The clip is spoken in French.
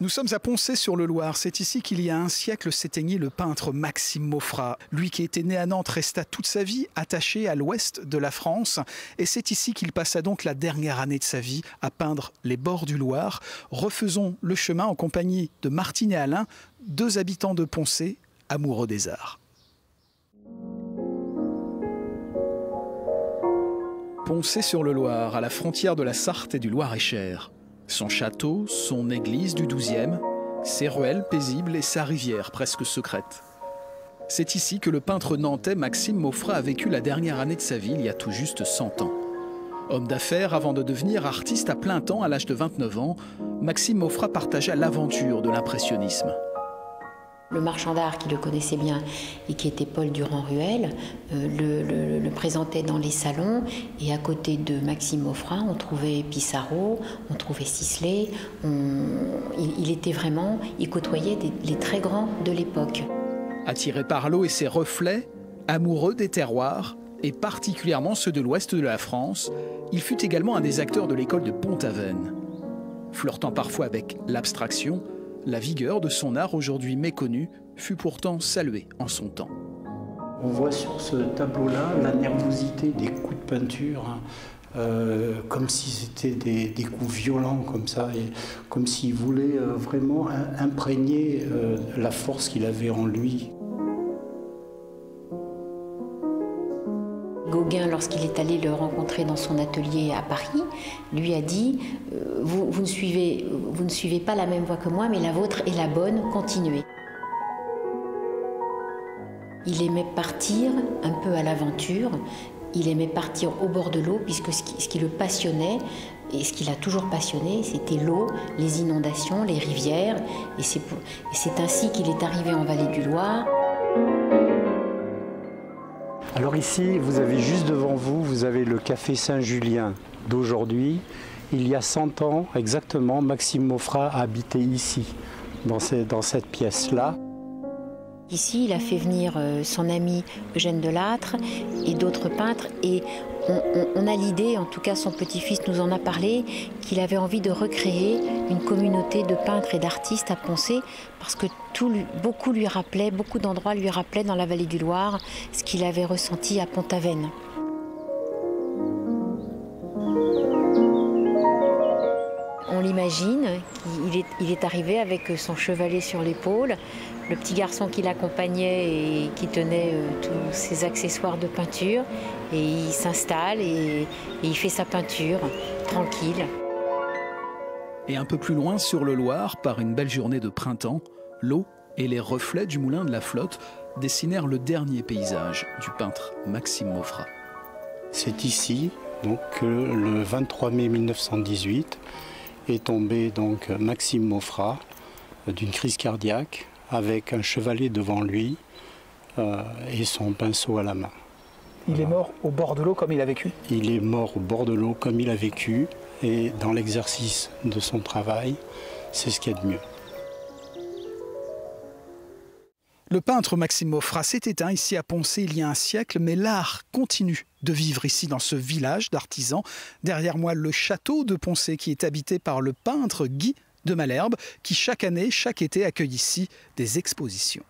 Nous sommes à Poncé-sur-le-Loir. C'est ici qu'il y a un siècle s'éteignit le peintre Maxime Maufra. Lui qui était né à Nantes resta toute sa vie attaché à l'ouest de la France. Et c'est ici qu'il passa donc la dernière année de sa vie à peindre les bords du Loir. Refaisons le chemin en compagnie de Martine et Alain, deux habitants de Poncé, amoureux des arts. Poncé-sur-le-Loir, à la frontière de la Sarthe et du Loir-et-Cher. Son château, son église du XIIe, ses ruelles paisibles et sa rivière presque secrète. C'est ici que le peintre nantais Maxime Maufra a vécu la dernière année de sa vie il y a tout juste 100 ans. Homme d'affaires avant de devenir artiste à plein temps à l'âge de 29 ans, Maxime Maufra partagea l'aventure de l'impressionnisme. Le marchand d'art qui le connaissait bien et qui était Paul Durand-Ruel le présentait dans les salons, et à côté de Maxime Maufra on trouvait Pissarro, on trouvait Sisley, il côtoyait les très grands de l'époque. Attiré par l'eau et ses reflets, amoureux des terroirs, et particulièrement ceux de l'ouest de la France, il fut également un des acteurs de l'école de Pont-Aven. Flirtant parfois avec l'abstraction, la vigueur de son art aujourd'hui méconnu fut pourtant saluée en son temps. On voit sur ce tableau-là la nervosité des coups de peinture, comme si c'était des coups violents comme ça, et comme s'il voulait vraiment imprégner la force qu'il avait en lui. Gauguin, lorsqu'il est allé le rencontrer dans son atelier à Paris, lui a dit vous ne suivez pas la même voie que moi, mais la vôtre est la bonne, continuez. Il aimait partir un peu à l'aventure, il aimait partir au bord de l'eau, puisque ce qui le passionnait, et ce qui l'a toujours passionné, c'était l'eau, les inondations, les rivières, et c'est ainsi qu'il est arrivé en Vallée du Loir. Alors ici, vous avez juste devant vous, vous avez le café Saint-Julien d'aujourd'hui. Il y a 100 ans exactement, Maxime Maufra a habité ici, dans cette pièce-là. Ici, il a fait venir son ami Eugène Delattre et d'autres peintres, et on a l'idée, en tout cas son petit-fils nous en a parlé, qu'il avait envie de recréer une communauté de peintres et d'artistes à Poncé, parce que beaucoup d'endroits lui rappelaient dans la vallée du Loir ce qu'il avait ressenti à Pont-Aven. On l'imagine, il est arrivé avec son chevalet sur l'épaule, le petit garçon qui l'accompagnait et qui tenait tous ses accessoires de peinture, et il s'installe et il fait sa peinture, tranquille. Et un peu plus loin sur le Loir, par une belle journée de printemps, l'eau et les reflets du moulin de la Flotte dessinèrent le dernier paysage du peintre Maxime Maufra. C'est ici donc, que le 23 mai 1918 est tombé donc, Maxime Maufra d'une crise cardiaque avec un chevalet devant lui et son pinceau à la main. Il est mort au bord de l'eau comme il a vécu? Il est mort au bord de l'eau comme il a vécu, et dans l'exercice de son travail, c'est ce qu'il y a de mieux. Le peintre Maxime Maufra s'est éteint ici à Poncé il y a un siècle, mais l'art continue de vivre ici dans ce village d'artisans. Derrière moi, le château de Poncé qui est habité par le peintre Guy de Malherbe, qui chaque année, chaque été accueille ici des expositions.